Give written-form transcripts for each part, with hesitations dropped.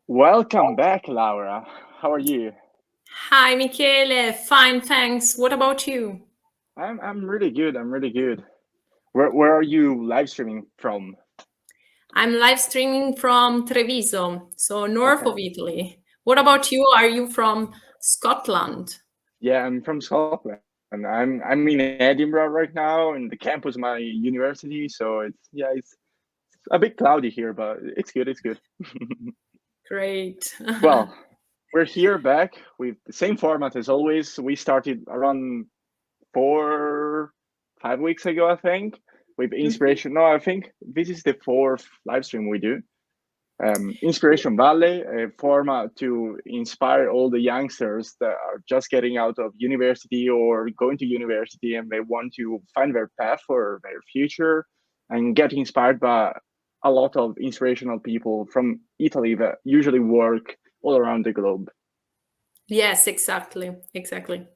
Welcome back, Laura. How are you? Hi, Michele. Fine, thanks. What about you? I'm really good. I'm really good. Where are you live streaming from? I'm live streaming from Treviso, so north Okay. of Italy. What about you? Are you from Scotland? Yeah, I'm from Scotland. I'm in Edinburgh right now in the campus of my university. So it's a bit cloudy here, but it's good. It's good. Great. Well, we're here back with the same format as always. We started around 4, 5 weeks ago, I think, with Mhm. inspiration. No, I think this is the fourth live stream we do. Inspiration Valley, a format to inspire all the youngsters that are just getting out of university or going to university and they want to find their path for their future and get inspired by a lot of inspirational people from Italy that usually work all around the globe. Yes, exactly. Exactly.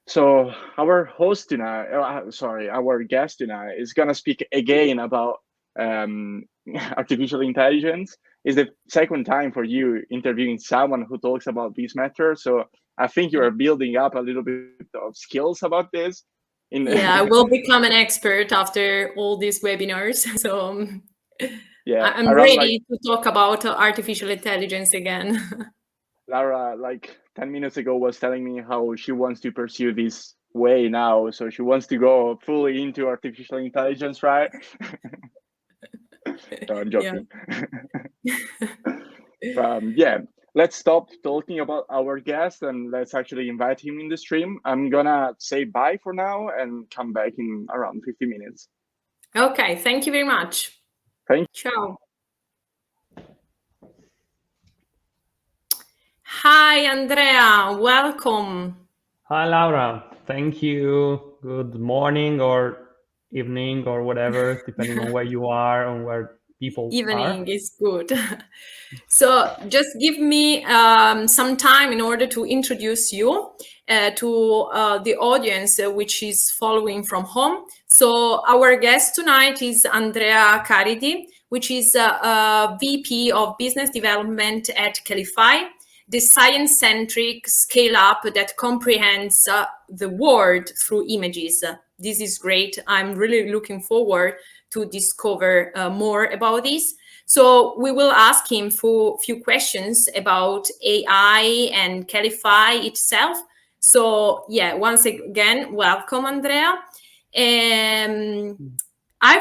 So our host tonight, sorry, our guest tonight is gonna speak again about um, artificial intelligence. Is the second time for you interviewing someone who talks about this matter. So I think you are building up a little bit of skills about this. In Yeah, I will become an expert after all these webinars. So yeah, I'm around like ready to talk about artificial intelligence again. Lara, like 10 minutes ago, was telling me how she wants to pursue this way now. So she wants to go fully into artificial intelligence, right? No, I'm Yeah. joking. Yeah, let's stop talking about our guest and let's actually invite him in the stream. I'm gonna say bye for now and come back in around 50 minutes. Okay, thank you very much. Thank Ciao. Hi, Andrea. Welcome. Hi, Laura. Thank you. Good morning or evening or whatever, depending on where you are and where people Evening are. is good. So just give me some time in order to introduce you to the audience which is following from home. So our guest tonight is Andrea Caridi, which is VP of Business Development at Kellify, the science-centric scale-up that comprehends the world through images. This is great. I'm really looking forward to discover more about this. So we will ask him for a few questions about AI and Kellify itself. So yeah, once again, welcome, Andrea. I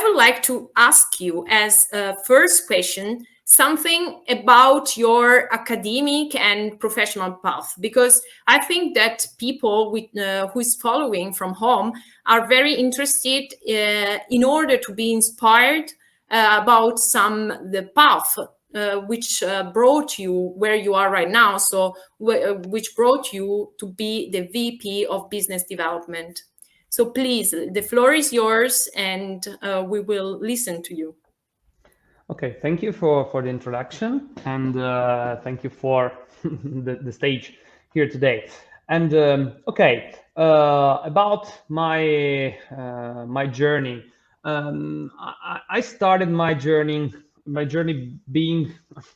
would like to ask you as a first question something about your academic and professional path, because I think that people with who is following from home are very interested in order to be inspired about the path which brought you where you are right now. So which brought you to be the VP of Business Development. So please, the floor is yours, and we will listen to you. Okay, thank you for the introduction and thank you for the stage here today. And about my journey. I started my journey being,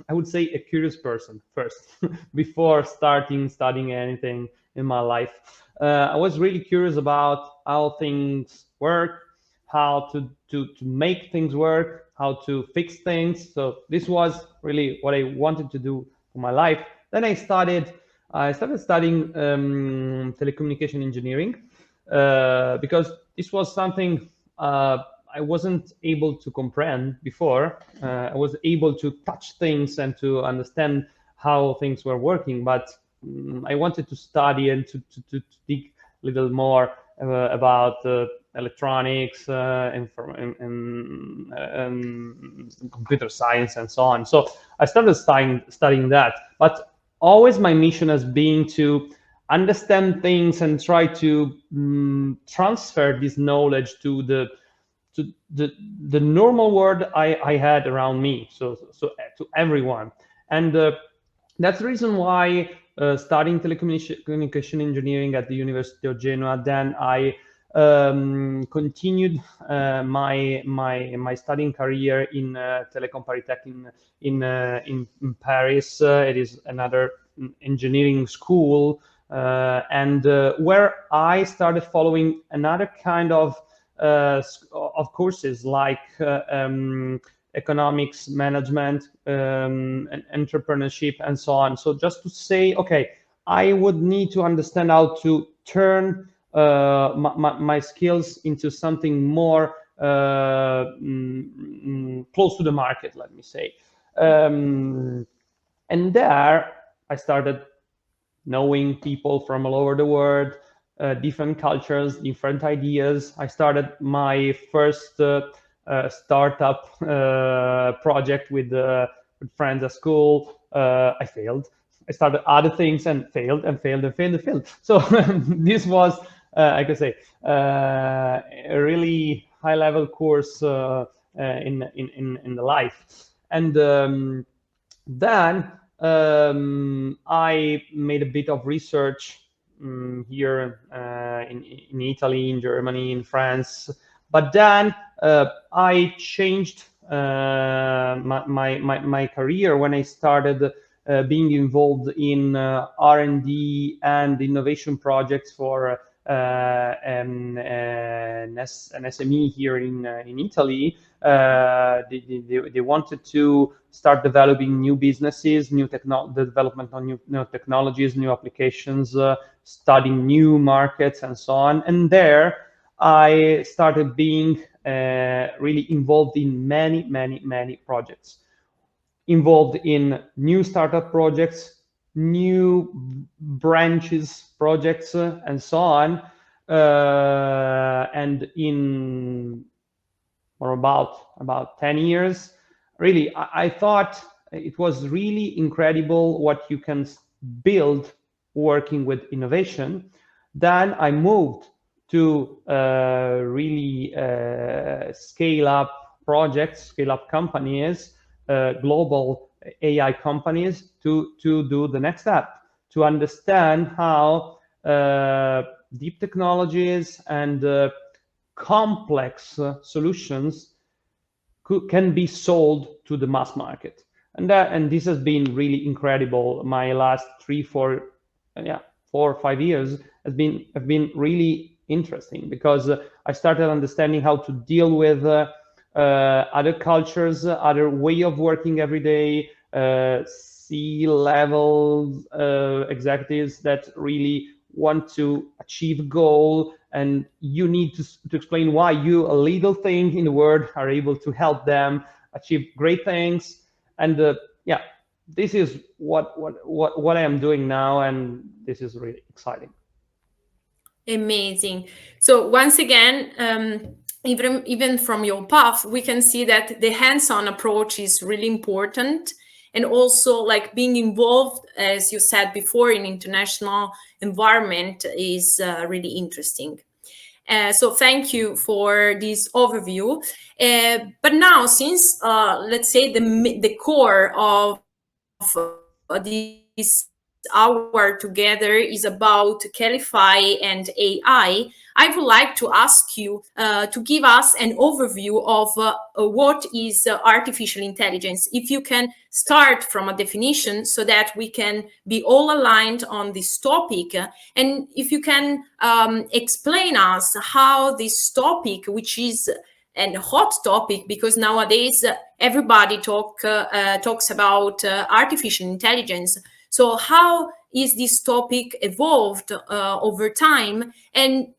I would say, a curious person first, before starting studying anything in my life. I was really curious about how things work, how to make things work, how to fix things. So this was really what I wanted to do for my life. Then I started studying telecommunication engineering because this was something I wasn't able to comprehend before. I was able to touch things and to understand how things were working, but I wanted to study and to dig a little more about electronics and computer science and so on. So I started studying that, but always my mission has been to understand things and try to transfer this knowledge to the normal world I had around me, so to everyone. And that's the reason why studying telecommunication engineering at the University of Genoa, then I continued my studying career in Telecom Paritech in Paris. It is another engineering school, and where I started following another kind of courses like economics, management, and entrepreneurship, and so on. So just to say, okay, I would need to understand how to turn my skills into something more close to the market, let me say. And there I started knowing people from all over the world, different cultures, different ideas. I started my first startup project with friends at school. I failed. I started other things and failed and failed and failed and failed. So this was, I could say, a really high-level course in the life. And then I made a bit of research here in Italy, in Germany, in France. But then I changed my career when I started being involved in R&D and innovation projects for an SME here in Italy. They wanted to start developing new businesses, the development of new technologies, new applications, studying new markets, and so on. And there I started being really involved in many projects, involved in new startup projects, new branches projects, and so on. And in or about 10 years, really, I thought it was really incredible what you can build working with innovation. Then I moved to really scale up projects, scale up companies, global AI companies, to do the next step, to understand how deep technologies and complex solutions can be sold to the mass market. And this has been really incredible. My last 4 or 5 years have been really interesting, because I started understanding how to deal with other cultures, other way of working every day, C-level executives that really want to achieve a goal, and you need to explain why you, a little thing in the world, are able to help them achieve great things. And this is what I am doing now, and this is really exciting. Amazing. So once again, even from your path, we can see that the hands-on approach is really important, and also like being involved, as you said before, in international environment is really interesting. So thank you for this overview. But now, since let's say the core of this hour together is about Kellify and AI, I would like to ask you to give us an overview of what is artificial intelligence. If you can start from a definition so that we can be all aligned on this topic, and if you can explain us how this topic, which is a hot topic, because nowadays everybody talks about artificial intelligence. So how is this topic evolved over time, and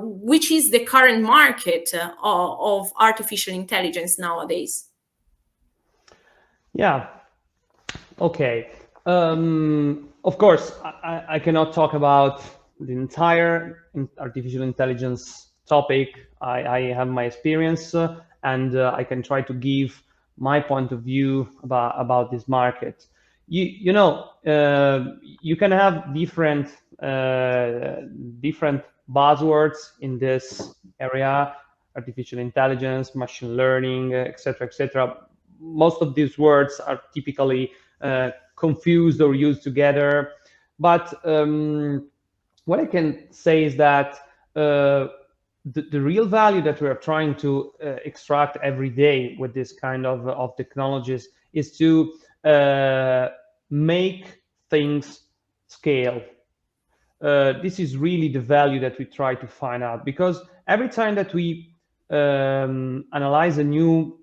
which is the current market of artificial intelligence nowadays? Yeah. Okay. Of course, I cannot talk about the entire artificial intelligence topic. I have my experience, and I can try to give my point of view about this market. You know, you can have different buzzwords in this area: artificial intelligence, machine learning, etc., etc. Most of these words are typically confused or used together. But what I can say is that the real value that we are trying to extract every day with this kind of technologies is to make things scale. This is really the value that we try to find out, because every time that we analyze a new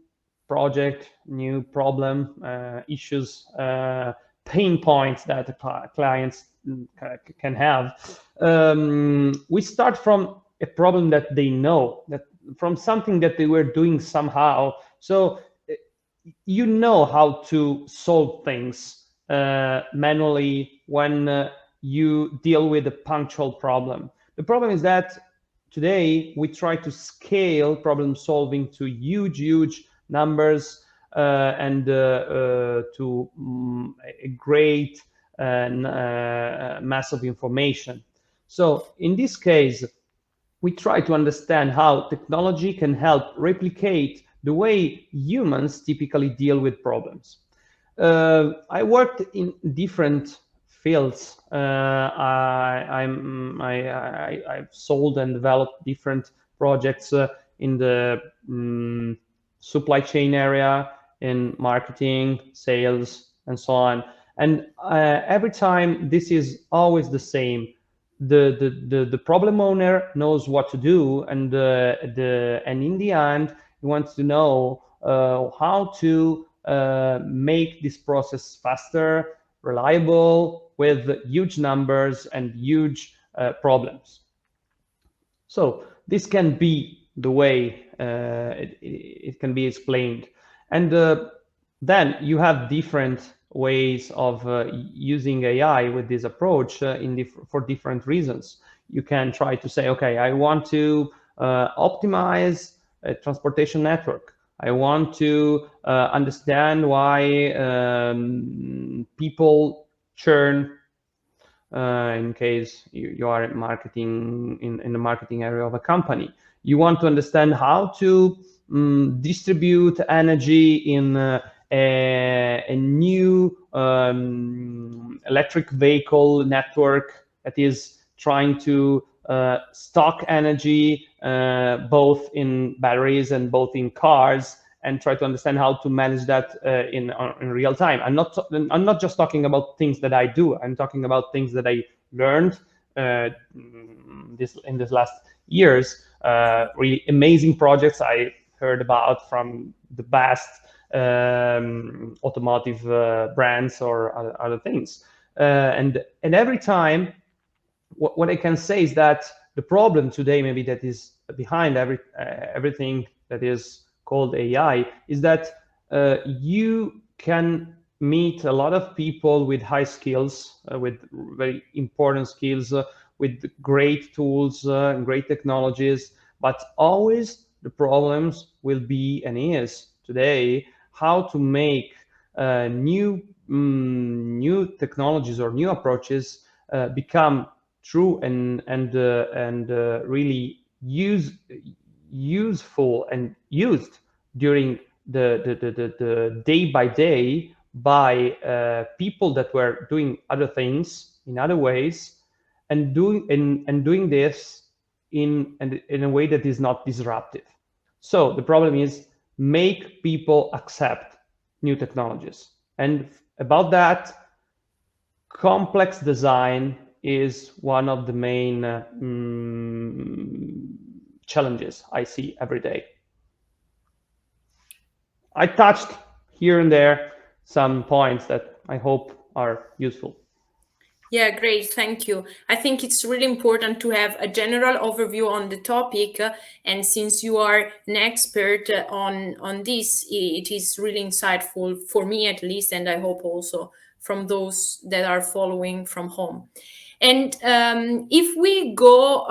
project, new problem, issues, pain points that the clients can have, we start from a problem that they know, that from something that they were doing somehow. So you know how to solve things manually when you deal with a punctual problem. The problem is that today we try to scale problem solving to huge numbers and to a great mass of information. So in this case, we try to understand how technology can help replicate the way humans typically deal with problems. I worked in different fields. I've sold and developed different projects in the supply chain area, in marketing, sales, and so on. And every time this is always the same. The problem owner knows what to do, and in the end, he wants to know how to make this process faster, reliable, with huge numbers and huge problems. So this can be the way it can be explained. And then you have different ways of using AI with this approach for different reasons. You can try to say, okay, I want to optimize a transportation network. I want to understand why people churn in case you are in marketing, in the marketing area of a company. You want to understand how to distribute energy in a new electric vehicle network that is trying to stock energy both in batteries and both in cars, and try to understand how to manage that in real time. I'm not just talking about things that I do. I'm talking about things that I learned in this last years. Really amazing projects I heard about from the best automotive brands or other things. And every time, what I can say is that the problem today, maybe that is behind everything that is called AI, is that you can meet a lot of people with high skills, with very important skills, with great tools and great technologies, but always the problems will be, and is today, how to make new technologies or new approaches become true and really useful and used during the day by day by people that were doing other things in other ways, and doing this in a way that is not disruptive. So the problem is make people accept new technologies, and about that, complex design is one of the main challenges I see every day. I touched here and there some points that I hope are useful. Yeah, great. Thank you. I think it's really important to have a general overview on the topic. And since you are an expert on this, it is really insightful for me at least, and I hope also from those that are following from home. And if we go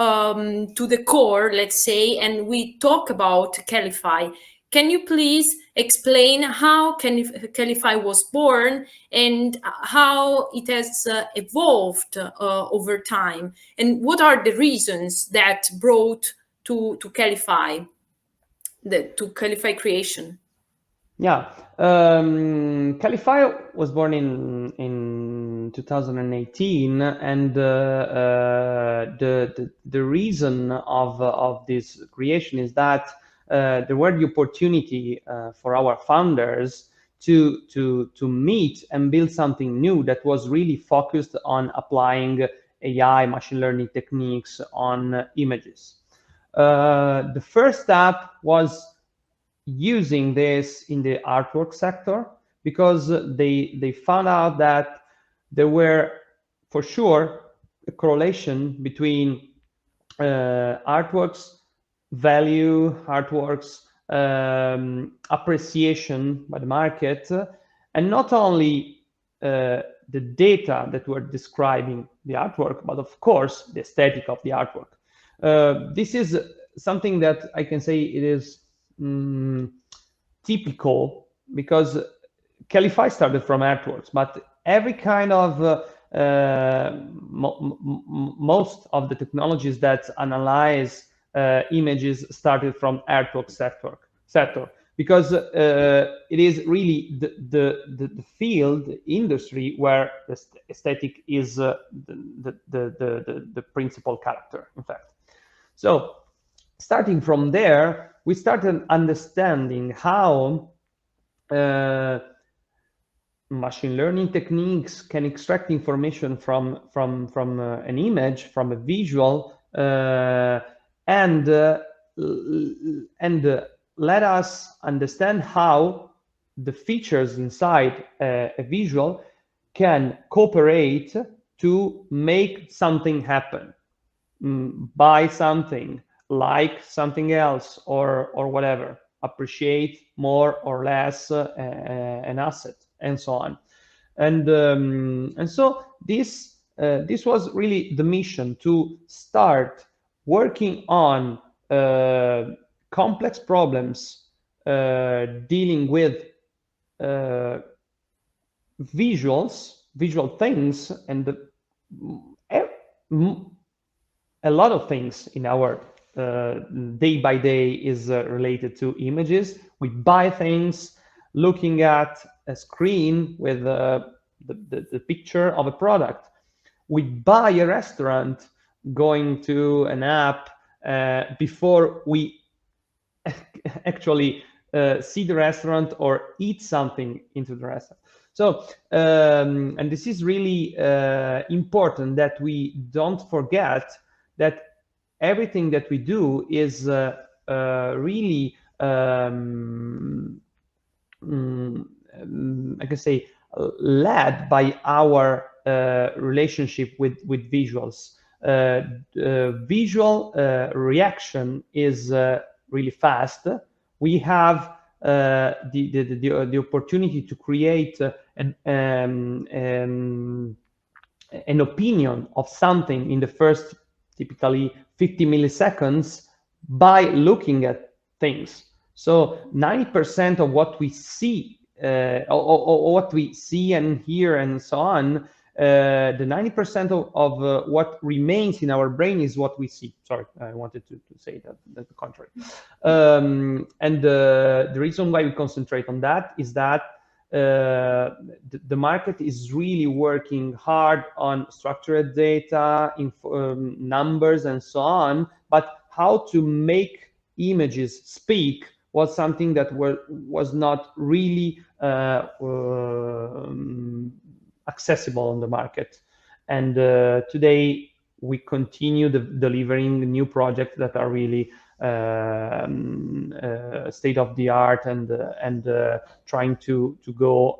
to the core, let's say, and we talk about Kellify, can you please explain how Kellify was born and how it has evolved over time? And what are the reasons that brought to Kellify, to Kellify creation? Yeah, Kellify was born in 2018, and the reason of this creation is that there were the opportunity for our founders to meet and build something new that was really focused on applying AI, machine learning techniques on images. The first step was using this in the artwork sector, because they found out that there were, for sure, a correlation between artworks value, artworks appreciation by the market, and not only the data that were describing the artwork, but of course the aesthetic of the artwork. This is something that I can say it is typical, because Kellify started from artworks, but every kind of most of the technologies that analyze images started from artwork sector, because it is really the field, the industry where the aesthetic is the principal character, in fact. So starting from there, we started understanding how machine learning techniques can extract information from an image, from a visual, and let us understand how the features inside a visual can cooperate to make something happen, buy something, like something else, or whatever, appreciate more or less an asset, and so on. And so this was really the mission, to start working on complex problems dealing with visual things, and a lot of things in our day by day is related to images. We buy things looking at a screen with the picture of a product. We buy a restaurant going to an app before we actually see the restaurant or eat something into the restaurant. So, and this is really important, that we don't forget that everything that we do is really, I can say, led by our relationship with visuals. Visual reaction is really fast. We have the opportunity to create an opinion of something in the first, typically 50 milliseconds, by looking at things. So 90% of what we see, or what we see and hear and so on, the 90% of what remains in our brain is what we see. Sorry, I wanted to say that the contrary. And the reason why we concentrate on that is that the market is really working hard on structured data, numbers, and so on. But how to make images speak was something that was not really accessible on the market. And today we continue delivering new projects that are really state of the art, and trying to go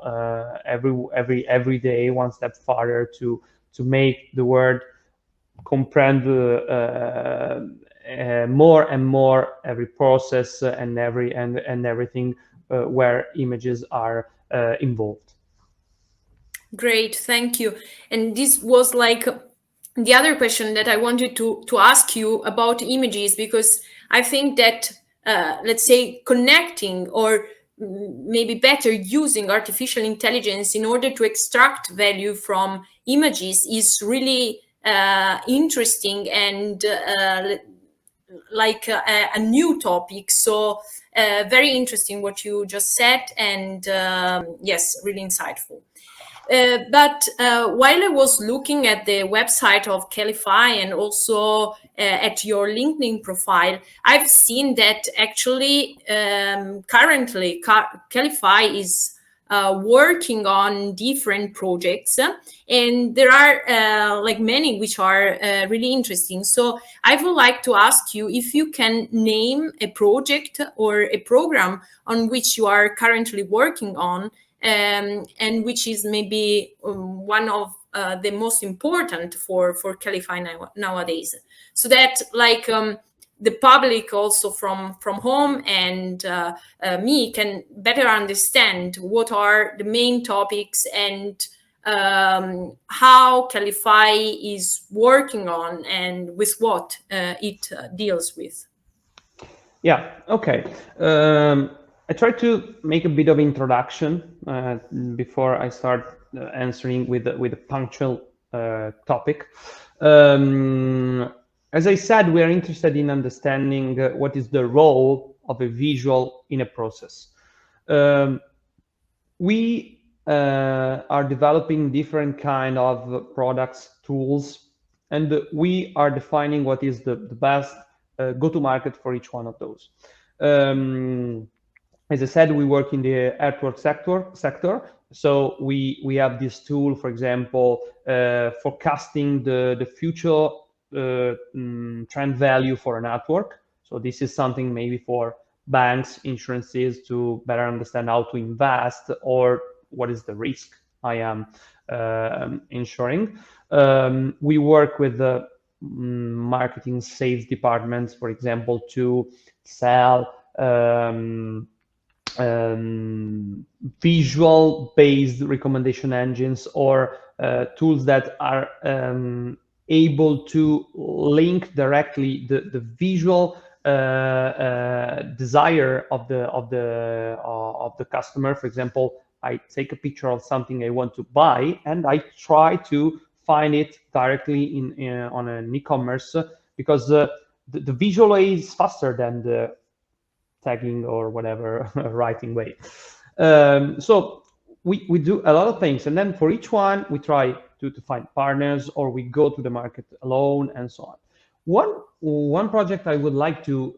every day one step farther to make the world comprehend more and more every process and everything where images are involved. Great, thank you. And this was like the other question that I wanted to ask you about images, because I think that let's say connecting, or maybe better using artificial intelligence in order to extract value from images is really interesting and like a new topic. So very interesting what you just said, and yes, really insightful. but while I was looking at the website of Kellify and also at your LinkedIn profile, I've seen that actually currently Kellify is working on different projects, and there are like many which are really interesting. So I would like to ask you if you can name a project or a program on which you are currently working on, and which is maybe one of the most important for Kellify nowadays, so that like the public also from home and me can better understand what are the main topics and how Kellify is working on and with what it deals with. Yeah, okay. I try to make a bit of introduction before I start answering with a punctual topic. As I said, we are interested in understanding what is the role of a visual in a process. We are developing different kind of products, tools, and we are defining what is the best go-to-market for each one of those. As I said, we work in the artwork sector. So we have this tool, for example, forecasting the future trend value for an artwork. So this is something maybe for banks, insurances to better understand how to invest or what is the risk I am insuring. We work with the marketing sales departments, for example, to sell visual-based recommendation engines or tools that are able to link directly the visual desire of the customer. For example, I take a picture of something I want to buy, and I try to find it directly on an e-commerce because the visual way is faster than the tagging or whatever writing way. So we do a lot of things, and then for each one we try to find partners, or we go to the market alone, and so on. One project I would like to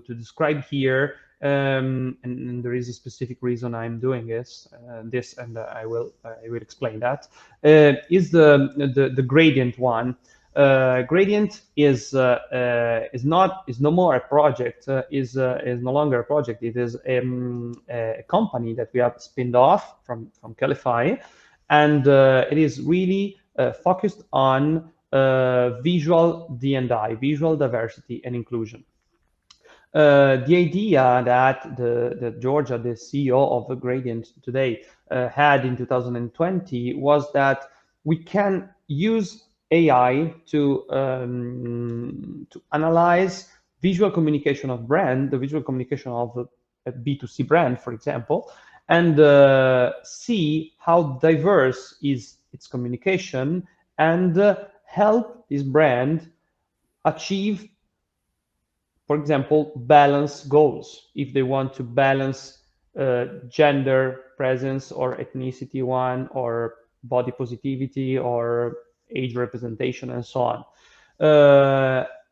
describe here, and there is a specific reason I'm doing this, and I will explain that. Is the gradient one. Gradient is no more a project, is no longer a project. It is a company that we have spinned off from Kellify, and it is really focused on visual D&I, visual diversity and inclusion. The idea that the Georgia, the CEO of Gradient today, had in 2020 was that we can use AI to analyze visual communication of brand, the visual communication of a B2C brand, for example, and see how diverse is its communication and help this brand achieve, for example, balance goals. If they want to balance gender presence or ethnicity one, or body positivity or age representation, and so on.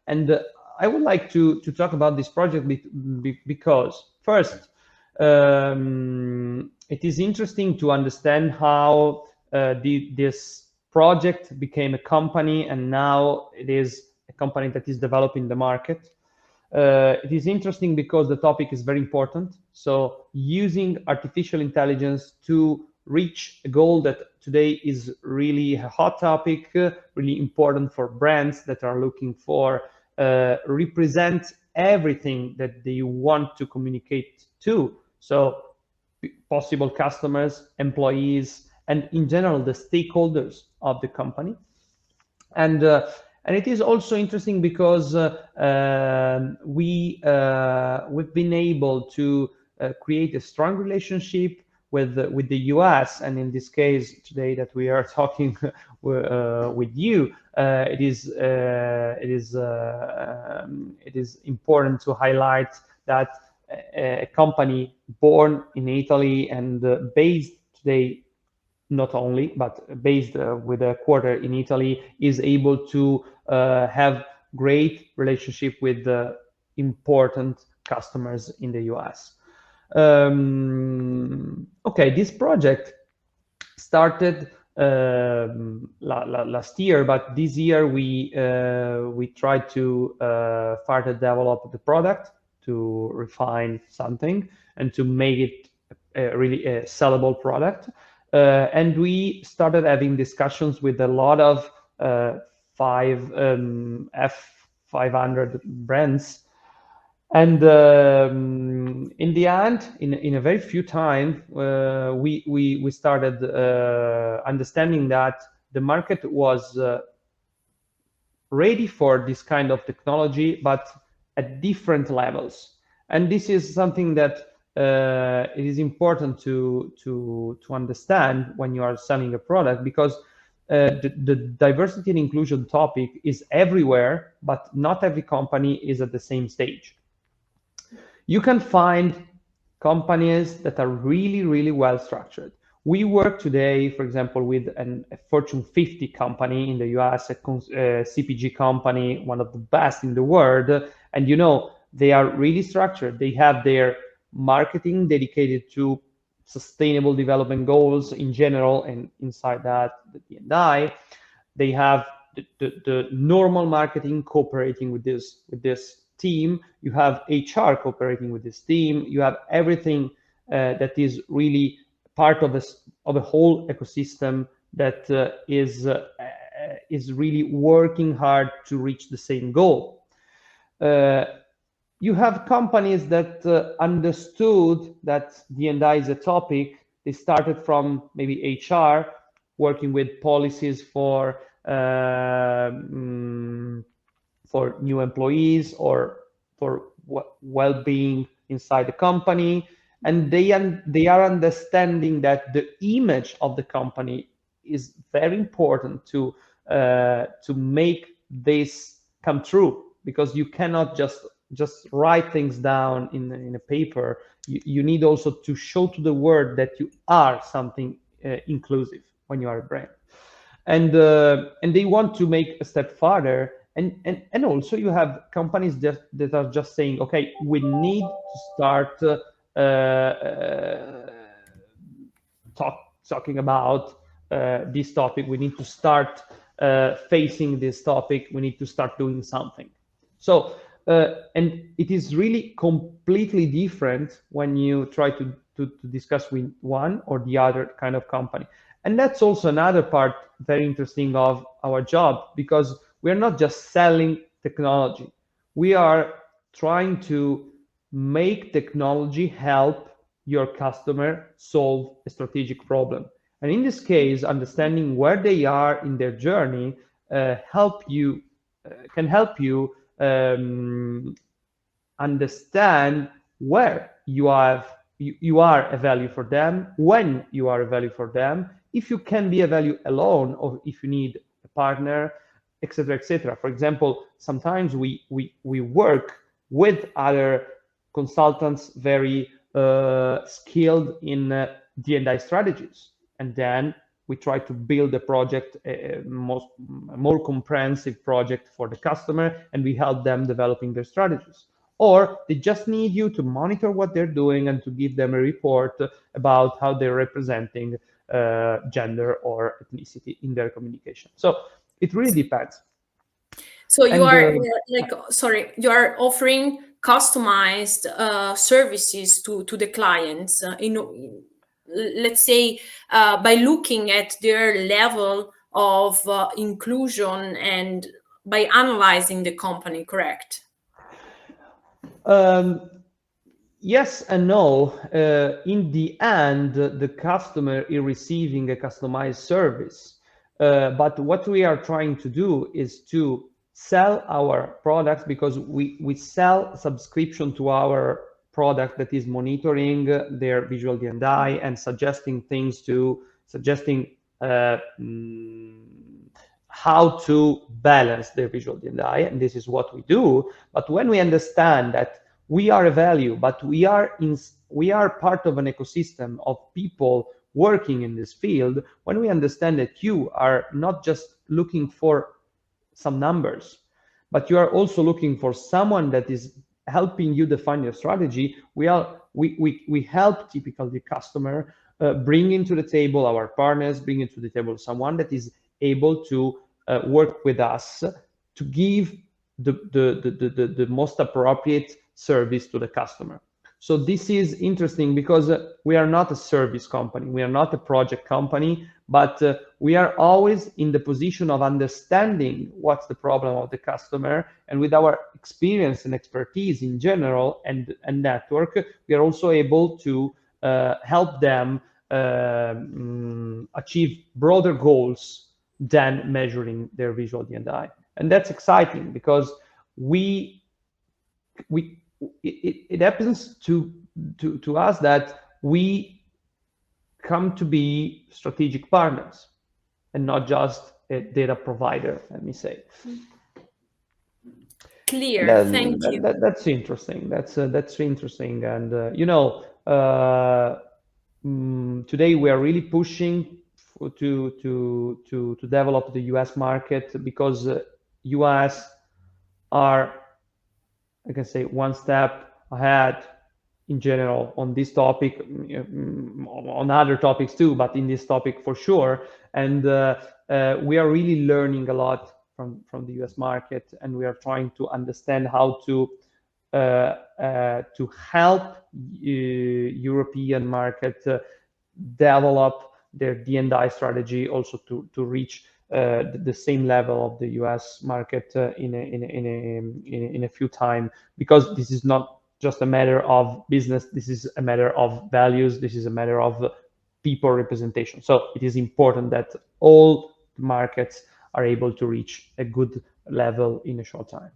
And I would like to talk about this project because first, it is interesting to understand how this project became a company, and now it is a company that is developing the market. It is interesting because the topic is very important. So using artificial intelligence to reach a goal that today is really a hot topic, really important for brands that are looking for represent everything that they want to communicate to. So possible customers, employees, and in general, the stakeholders of the company. And it is also interesting because we've been able to create a strong relationship with the US, and in this case today that we are talking with you, it is important to highlight that a company born in Italy and based today not only, but based with a quarter in Italy, is able to have great relationship with important customers in the US. Okay, this project started last year, but this year we tried to further develop the product, to refine something and to make it really a sellable product. And we started having discussions with a lot of F500 brands. And in the end, in a very few time, we started understanding that the market was ready for this kind of technology, but at different levels. And this is something that it is important to understand when you are selling a product, because the diversity and inclusion topic is everywhere, but not every company is at the same stage. You can find companies that are really, really well structured. We work today, for example, with a Fortune 50 company in the US, a CPG company, one of the best in the world. And you know, they are really structured. They have their marketing dedicated to sustainable development goals in general, and inside that, the D&I. They have the normal marketing cooperating with this team. You have HR cooperating with this team. You have everything that is really part of a whole ecosystem that is really working hard to reach the same goal. You have companies that understood that D&I is a topic. They started from maybe HR, working with policies for new employees or for well-being inside the company, and they are understanding that the image of the company is very important to make this come true, because you cannot just write things down in a paper. You need also to show to the world that you are something inclusive when you are a brand, and they want to make a step further. And also you have companies that are just saying, okay, we need to start talking about this topic. We need to start facing this topic. We need to start doing something. So, and it is really completely different when you try to discuss with one or the other kind of company. And that's also another part very interesting of our job, because we are not just selling technology. We are trying to make technology help your customer solve a strategic problem. And in this case, understanding where they are in their journey can help you understand where you are a value for them, when you are a value for them, if you can be a value alone, or if you need a partner, etc., etc. For example, sometimes we work with other consultants very skilled in D&I strategies, and then we try to build a project, a more comprehensive project for the customer, and we help them developing their strategies. Or they just need you to monitor what they're doing and to give them a report about how they're representing gender or ethnicity in their communication. So it really depends. So you are you are offering customized services to the clients let's say by looking at their level of inclusion and by analyzing the company, correct? Yes and no. In the end, the customer is receiving a customized service. But what we are trying to do is to sell our products, because we sell subscription to our product that is monitoring their visual D&I and suggesting how to balance their visual D&I, and this is what we do. But when we understand that we are a value, but we are part of an ecosystem of people working in this field, when we understand that you are not just looking for some numbers, but you are also looking for someone that is helping you define your strategy, we help typically the customer bring into the table, our partners bring into the table someone that is able to work with us to give the most appropriate service to the customer. So this is interesting because we are not a service company, we are not a project company, but we are always in the position of understanding what's the problem of the customer, and with our experience and expertise in general and network, we are also able to help them achieve broader goals than measuring their visual D&I. And that's exciting because it happens to us that we come to be strategic partners and not just a data provider, let me say. Clear. Thank you. That's interesting. That's interesting. And today we are really pushing to develop the US market, because US are, I can say, one step ahead in general on this topic, on other topics too, but in this topic for sure. And we are really learning a lot from the US market, and we are trying to understand how to help European market develop their D&I strategy, also to reach the same level of the US market in a few time, because this is not just a matter of business, this is a matter of values, this is a matter of people representation. So it is important that all markets are able to reach a good level in a short time.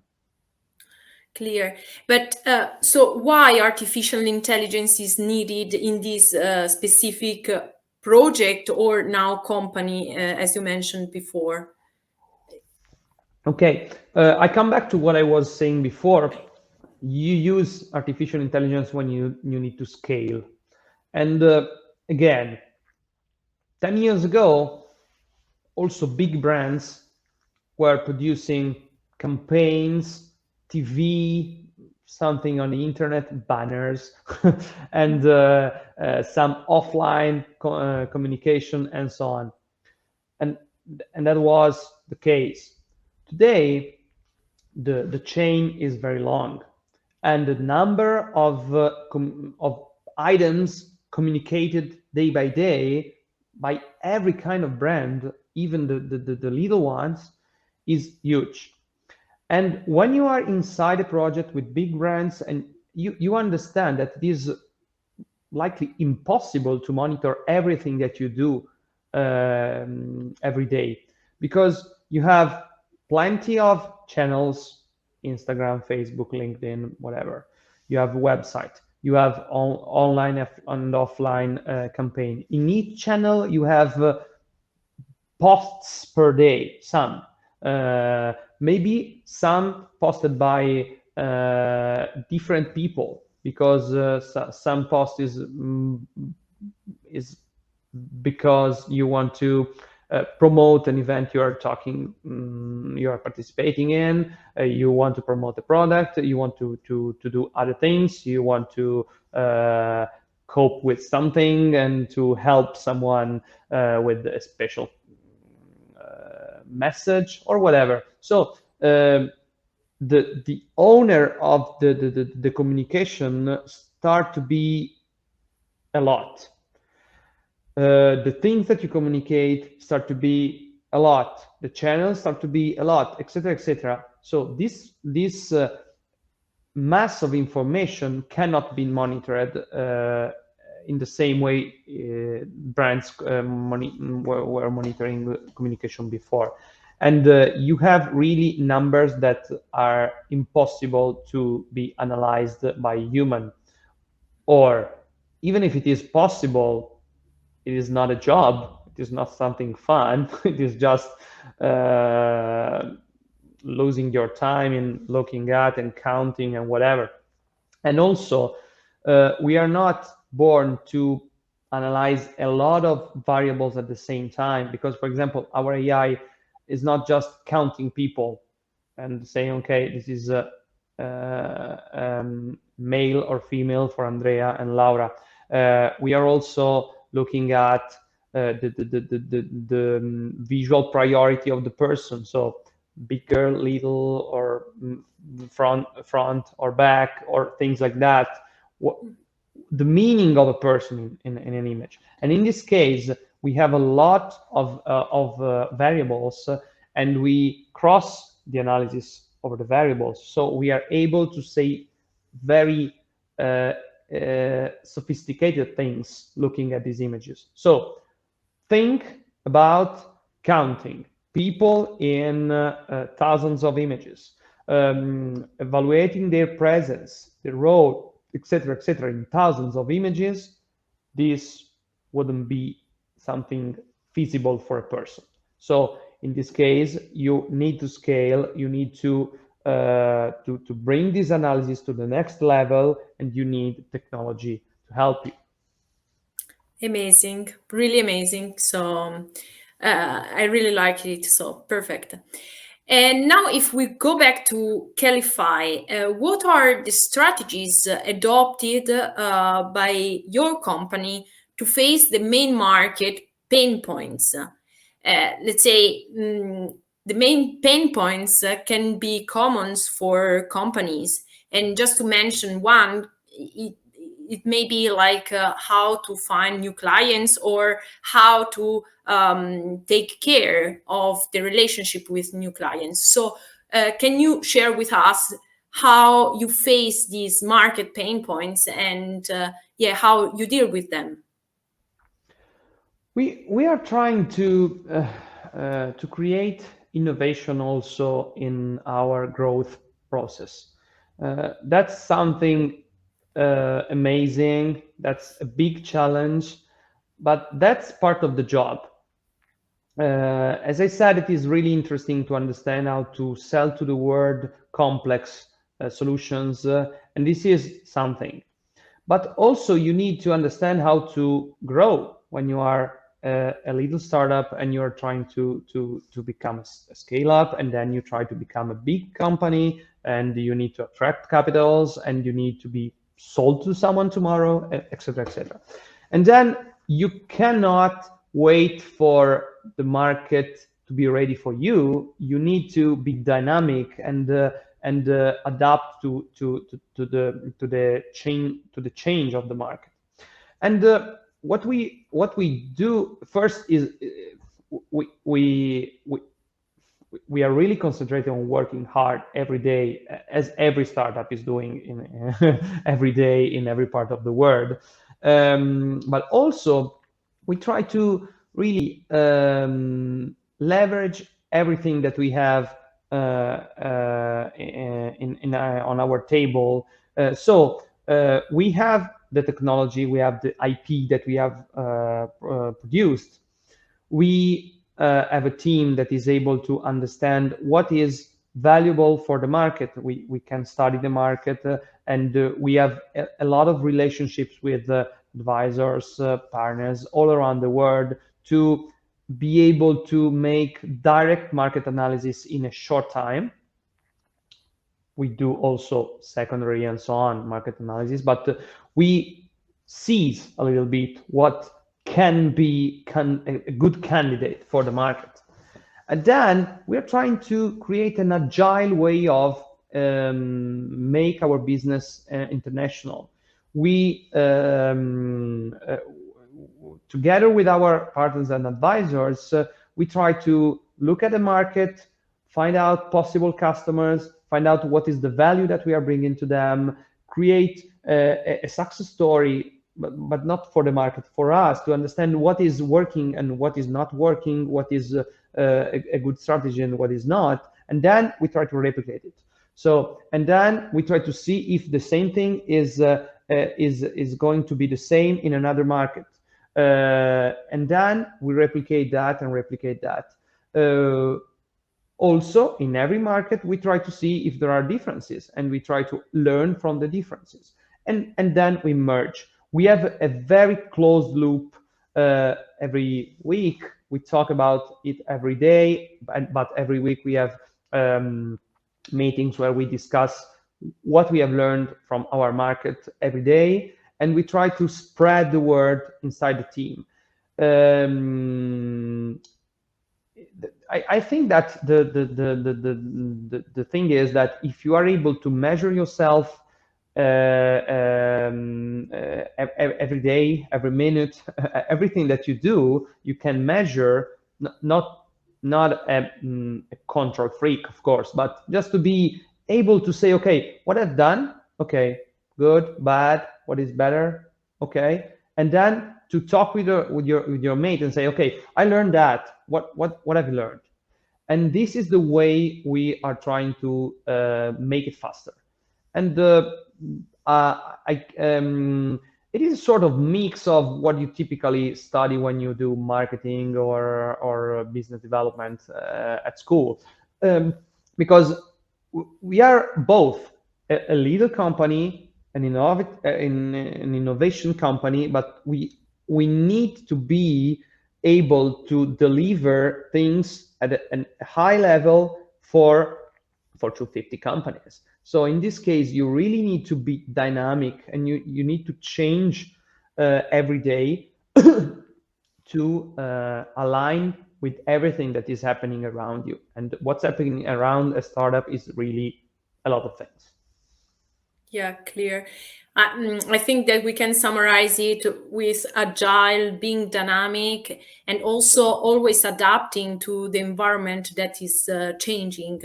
Clear. But so why artificial intelligence is needed in this specific project or now company, as you mentioned before? Okay, I come back to what I was saying before. You use artificial intelligence when you need to scale. And again, 10 years ago, also big brands were producing campaigns, TV, something on the internet, banners, and some offline communication and so on. And that was the case. Today, the chain is very long, and the number of items communicated day by day by every kind of brand, even the little ones, is huge. And when you are inside a project with big brands, and you understand that it is likely impossible to monitor everything that you do every day, because you have plenty of channels, Instagram, Facebook, LinkedIn, whatever. You have a website, you have online and offline campaign. In each channel, you have posts per day, some. Maybe some posted by different people, because some post is because you want to promote an event you are participating in, you want to promote the product, you want to do other things, you want to cope with something and to help someone with a special message or whatever. So the owner of the communication start to be a lot. The things that you communicate start to be a lot. The channels start to be a lot, etc., etc. So this mass of information cannot be monitored in the same way brands were monitoring communication before. And you have really numbers that are impossible to be analyzed by human. Or even if it is possible, it is not a job, it is not something fun, it is just losing your time in looking at and counting and whatever. And also, we are not born to analyze a lot of variables at the same time, because, for example, our AI is not just counting people and saying, okay, this is male or female for Andrea and Laura. We are also looking at the visual priority of the person. So bigger, little, or front or back, or things like that. The meaning of a person in an image. And in this case, we have a lot of variables, and we cross the analysis over the variables. So we are able to say very sophisticated things looking at these images. So think about counting people in thousands of images, evaluating their presence, their role, etc., in thousands of images. This wouldn't be something feasible for a person. So in this case, you need to scale. You need to bring this analysis to the next level, and you need technology to help you. Amazing, really amazing. So I really like it. So perfect. And now, if we go back to Kellify, what are the strategies adopted by your company to face the main market pain points? Let's say the main pain points can be commons for companies. And just to mention one, it may be like how to find new clients, or how to take care of the relationship with new clients. So can you share with us how you face these market pain points, and how you deal with them? We are trying to create innovation also in our growth process. That's something amazing. That's a big challenge, but that's part of the job. As I said, it is really interesting to understand how to sell to the world complex solutions, and this is something. But also you need to understand how to grow when you are a little startup and you're trying to become a scale up, and then you try to become a big company, and you need to attract capitals, and you need to be sold to someone tomorrow, etc., etc. And then you cannot wait for the market to be ready for you. You need to be dynamic and adapt to the change of the market. And what we do first is we are really concentrating on working hard every day, as every startup is doing in every day in every part of the world. But also we try to really leverage everything that we have on our table. So we have the technology, we have the IP that we have produced. We have a team that is able to understand what is valuable for the market. We can study the market, and we have a lot of relationships with advisors, partners all around the world, to be able to make direct market analysis in a short time. We do also secondary and so on market analysis, but we seize a little bit what can be a good candidate for the market. And then we're trying to create an agile way of make our business international. We, together with our partners and advisors, we try to look at the market, find out possible customers, find out what is the value that we are bringing to them, create a success story, but not for the market, for us, to understand what is working and what is not working, what is a good strategy and what is not, and then we try to replicate it. So, and then we try to see if the same thing is going to be the same in another market, and then we replicate that and replicate that. Also, in every market, we try to see if there are differences, and we try to learn from the differences, and then we merge. we have a very closed loop every week. We talk about it every day, but every week we have meetings where we discuss what we have learned from our market every day, and we try to spread the word inside the team. I think that the thing is that if you are able to measure yourself every day, every minute, everything that you do, you can measure, not a control freak, of course, but just to be able to say, okay, what I've done, okay, good, bad, what is better, okay, and then to talk with your mate and say, okay, I learned that. What have you learned? And this is the way we are trying to make it faster. And it is a sort of mix of what you typically study when you do marketing or business development at school, because we are both a little company, an innovation company, but we need to be able to deliver things at a high level for 250 companies. So in this case, you really need to be dynamic, and you need to change every day to align with everything that is happening around you. And what's happening around a startup is really a lot of things. Yeah, clear. I think that we can summarize it with agile, being dynamic, and also always adapting to the environment that is changing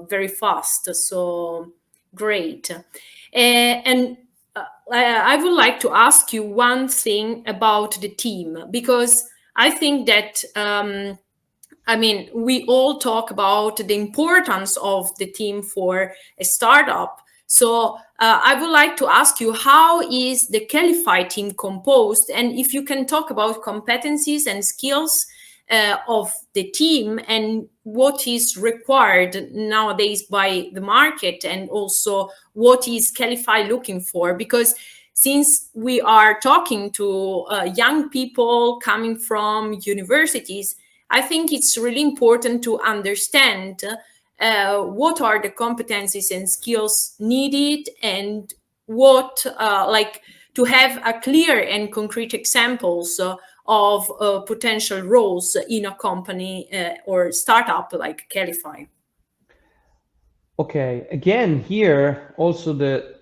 very fast. So great. And I would like to ask you one thing about the team, because I think that we all talk about the importance of the team for a startup. So I would like to ask you, how is the Kellify team composed? And if you can talk about competencies and skills of the team, and what is required nowadays by the market, and also what is Kellify looking for? Because since we are talking to young people coming from universities, I think it's really important to understand what are the competencies and skills needed, and what to have a clear and concrete examples of potential roles in a company or startup like Kellify. Okay, again, here also the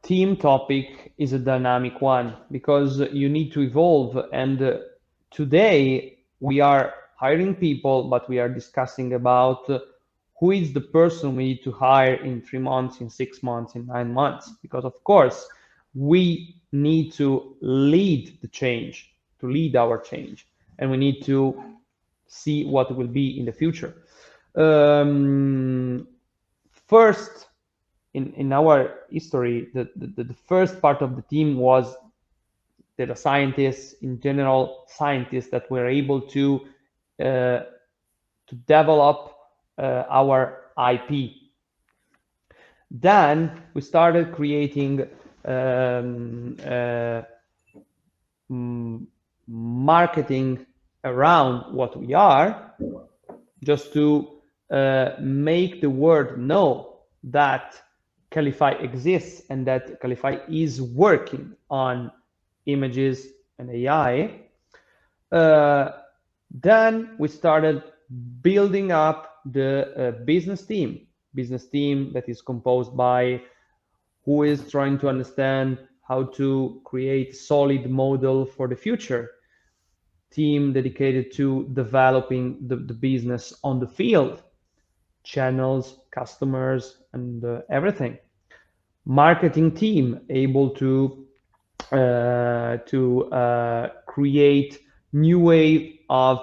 team topic is a dynamic one, because you need to evolve. And today we are hiring people, but we are discussing about who is the person we need to hire in 3 months, in 6 months, in 9 months, because of course we need to lead the change, to lead our change, and we need to see what will be in the future. First, in our history, the first part of the team was data scientists, in general scientists that were able to develop our IP. Then we started creating marketing around what we are, just to make the world know that Kellify exists and that Kellify is working on images and AI. Then we started building up the business team that is composed by who is trying to understand how to create solid model for the future, team dedicated to developing the business on the field, channels, customers, and everything. Marketing team able to create new way of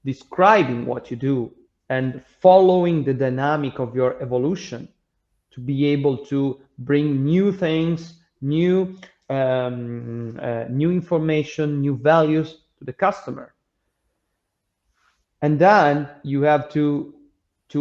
describing what you do and following the dynamic of your evolution, to be able to bring new things, new information, new values to the customer. And then you have to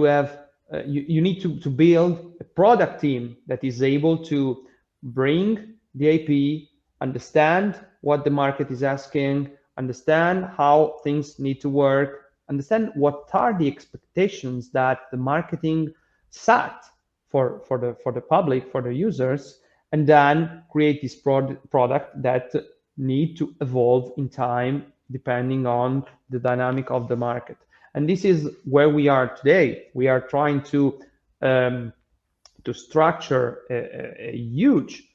have you need to build a product team that is able to bring the IP understand what the market is asking, understand how things need to work, understand what are the expectations that the marketing set for the public, for the users, and then create this product that need to evolve in time depending on the dynamic of the market. And this is where we are today. We are trying to structure a huge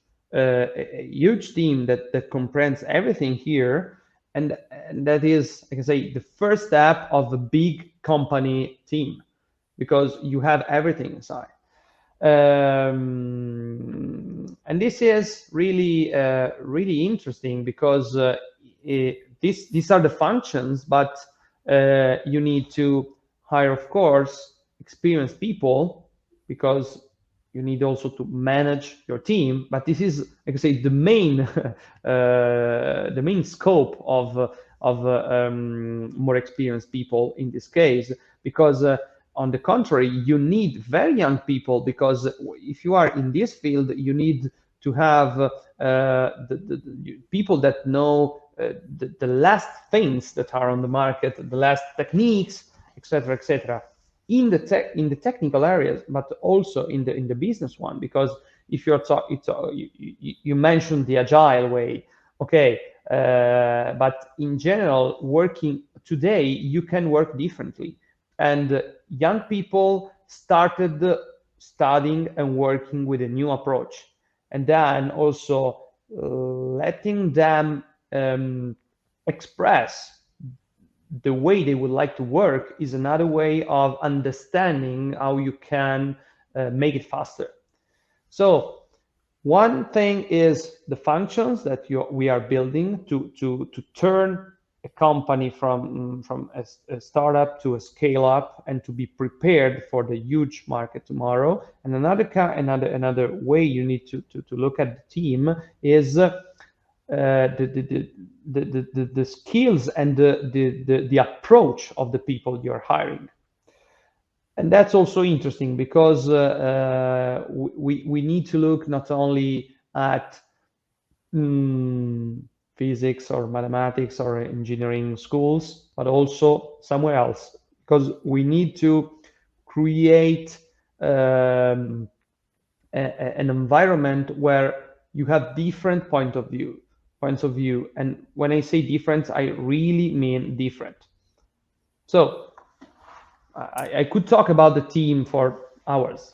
team that comprehends everything here, and that is, I can say, the first step of a big company team, because you have everything inside. And this is really really interesting, because these are the functions, but you need to hire, of course, experienced people, because you need also to manage your team. But this is, I can say, the main scope of more experienced people in this case, because on the contrary, you need very young people, because if you are in this field, you need to have the people that know the last things that are on the market, the last techniques, etc., etc., in the technical areas, but also in the business one. Because if you're you mentioned the agile way, okay, but in general, working today, you can work differently. And young people started studying and working with a new approach, and then also letting them express the way they would like to work is another way of understanding how you can make it faster. So one thing is the functions that we are building to turn a company from a startup to a scale up, and to be prepared for the huge market tomorrow. And another way you need to look at the team is the skills and the approach of the people you're hiring. And that's also interesting, because we need to look not only at physics or mathematics or engineering schools, but also somewhere else, because we need to create an environment where you have different points of view. And when I say different, I really mean different. So I could talk about the team for hours.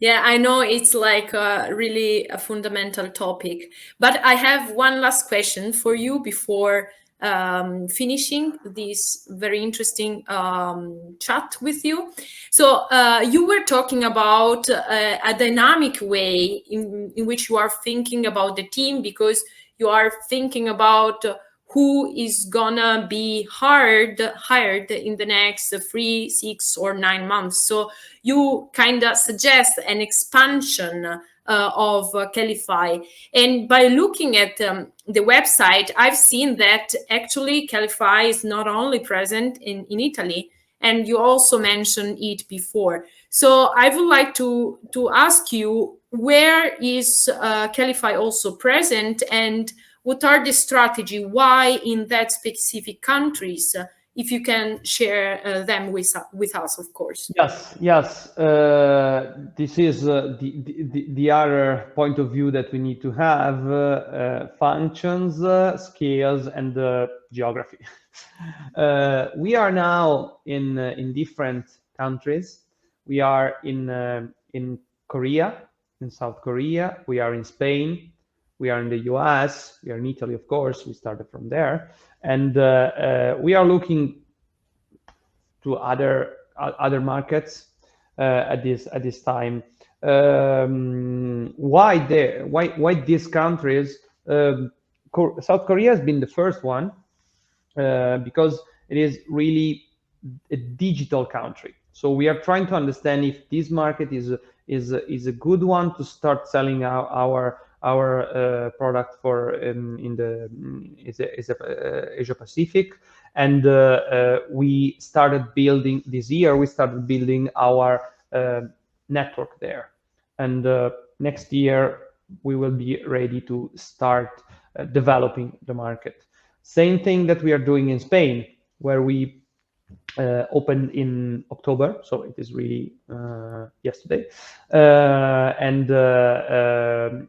Yeah, I know it's like really a fundamental topic, but I have one last question for you before finishing this very interesting chat with you. So you were talking about a dynamic way in which you are thinking about the team, because you are thinking about who is gonna be hired in the next 3, 6, or 9 months. So you kind of suggest an expansion of Kellify. And by looking at the website, I've seen that actually Kellify is not only present in Italy, and you also mentioned it before. So I would like to ask you, where is Kellify also present, and what are the strategy? Why in that specific countries? If you can share them with us, of course. Yes. This is the other point of view that we need to have: functions, skills, and geography. We are now in different countries. We are in Korea, in South Korea. We are in Spain. We are in the US, we are in Italy, of course, we started from there. And we are looking to other markets at this time. Why these countries? South Korea has been the first one, because it is really a digital country. So we are trying to understand if this market is a good one to start selling our product for in the Asia Pacific. And we started building this year. We started building our network there, and next year we will be ready to start developing the market. Same thing that we are doing in Spain, where we opened in October, so it is really yesterday, and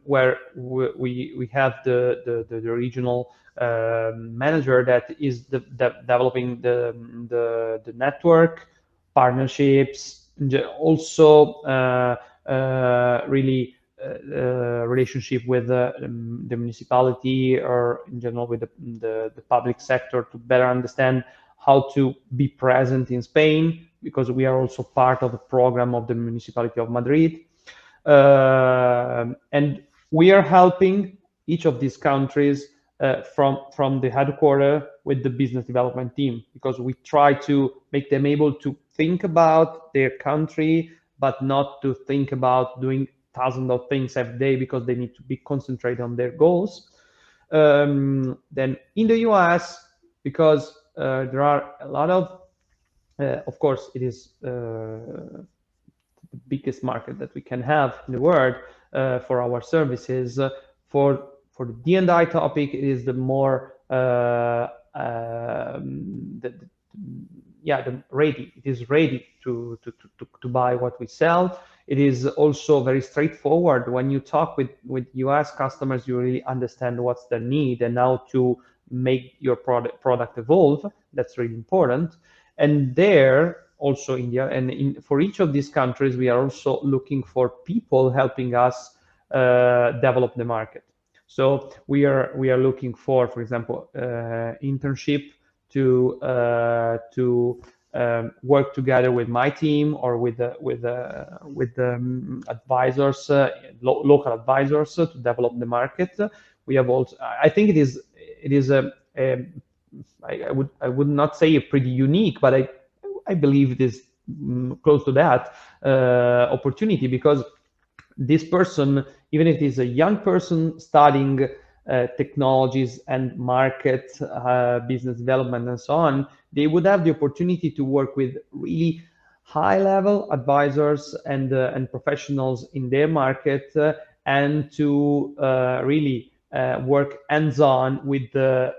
where we have the regional manager that is developing the network, partnerships, also really relationship with the municipality, or in general with the public sector, to better understand how to be present in Spain, because we are also part of the program of the municipality of Madrid. And we are helping each of these countries from the headquarters with the business development team, because we try to make them able to think about their country, but not to think about doing thousands of things every day, because they need to be concentrated on their goals. Then in the US, because there are a lot of course, it is the biggest market that we can have in the world for our services. For the D&I topic, it is the more ready. It is ready to buy what we sell. It is also very straightforward. When you talk with US customers, you really understand what's their need and how to make your product evolve. That's really important. And there also India, and for each of these countries, we are also looking for people helping us develop the market. So we are looking for example, internship to work together with my team, or with advisors, local advisors, to develop the market. We have also, I think it is I would not say a pretty unique, but I believe it is close to that opportunity, because this person, even if it is a young person studying technologies and market, business development, and so on, they would have the opportunity to work with really high-level advisors and professionals in their market, and to really work hands-on with the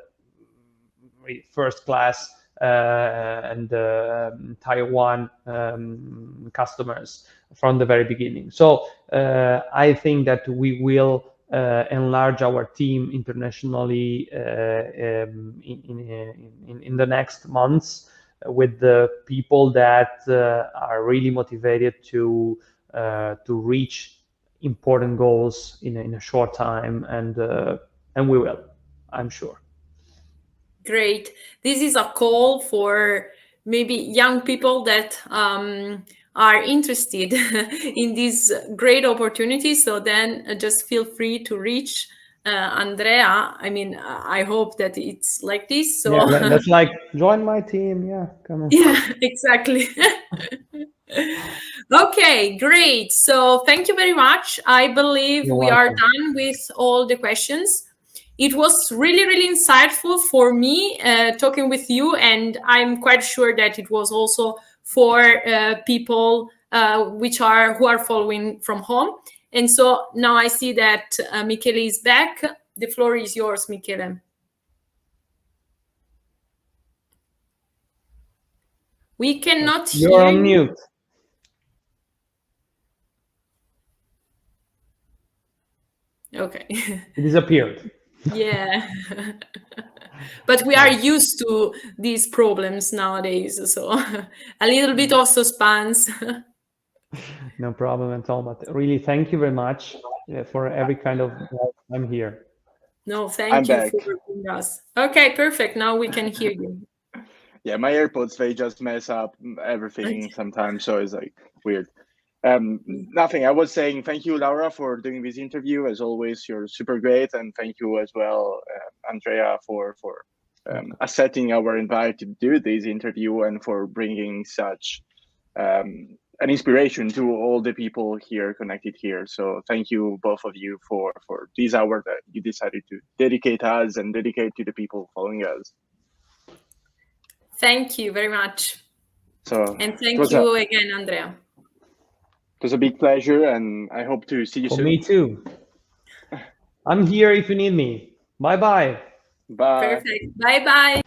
first class and tier one customers from the very beginning. So I think that we will enlarge our team internationally in the next months, with the people that are really motivated to reach important goals in a short time, and we will, I'm sure. Great. This is a call for maybe young people that are interested in these great opportunities. So then just feel free to reach Andrea. I mean, I hope that it's like this. So yeah, that's like, join my team. Yeah, come on. Yeah, exactly. Okay, great. So thank you very much. I believe You're we are welcome. done with all the questions. It was really, really insightful for me talking with you, and I'm quite sure that it was also for people who are following from home. And so now I see that Michele is back. The floor is yours, Michele. We cannot hear You're on mute. Okay. It disappeared. Yeah. But we are used to these problems nowadays, so a little bit of suspense. No problem at all. But really, thank you very much for every kind of help. I'm here. No, I'm thank you back. for joining us. Okay, perfect. Now we can hear you. Yeah, my AirPods, they just mess up everything sometimes, so it's like weird. Nothing. I was saying thank you, Laura, for doing this interview. As always, you're super great, and thank you as well, Andrea, for accepting our invite to do this interview, and for bringing such an inspiration to all the people here connected here. So thank you, both of you, for this hour that you decided to dedicate us and dedicate to the people following us. Thank you very much. So and thank you again, Andrea. It was a big pleasure, and I hope to see you soon. Me too. I'm here if you need me. Bye bye. Bye. Perfect. Bye bye.